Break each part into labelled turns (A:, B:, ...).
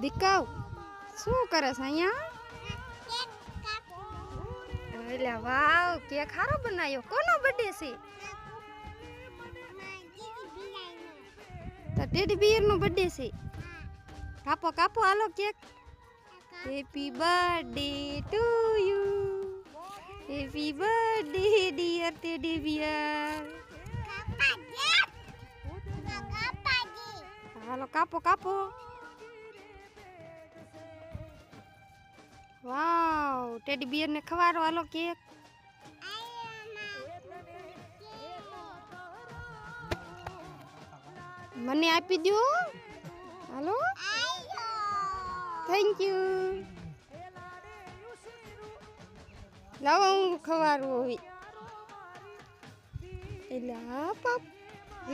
A: દીકાવ શું કરે છે અહીંયા? એટલે વાવ કેક હારો બનાવ્યો. કોનો બર્થડે છે? તો ટેડી બિયર નો બર્થડે છે. કાપો કાપો હાલો cake. Happy birthday to you. Happy birthday dear teddy bear. હાલો કાપો કાપો. વાવ ટેડી બિયર ને ખવારો હાલો કેક. મને આપી દો. હાલો થેન્ક યુ. લાવો હું ખવારું હોય એટલે હા પાપ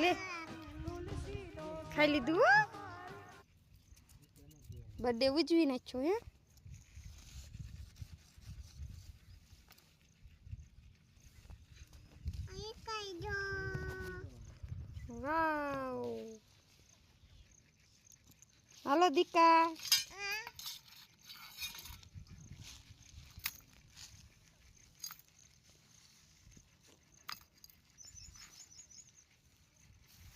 A: લે ખાઈ લીધું. બર્થડે ઉજવી નાખ્યો હે. વાવ હાલો દીકા.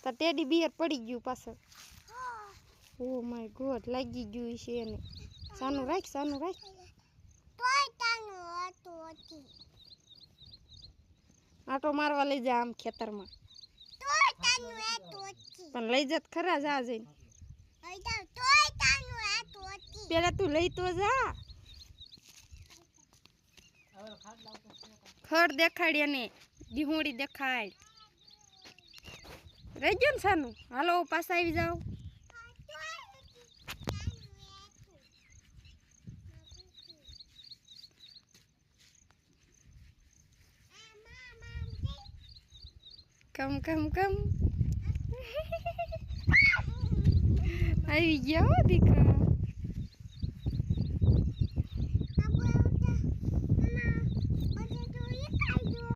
A: તો ટેડી બિયર પડી ગયું પાછળ. ઓ માય ગોડ લાગી ગયું છે એને. સાનું રાખ સાનું રાખ. આટો મારવા લઈ જા આમ ખેતરમાં. પણ લઈ જત ખરા જા જઈને. પેલા તું લઈ તો જા. ખડ દેખાડ એને. દિહોડી દેખાડ. રહી ગયો ને સાનું. હાલો પાછા આવી જાઓ. કમ કમ કમ આવી ગયા હો દીકરા.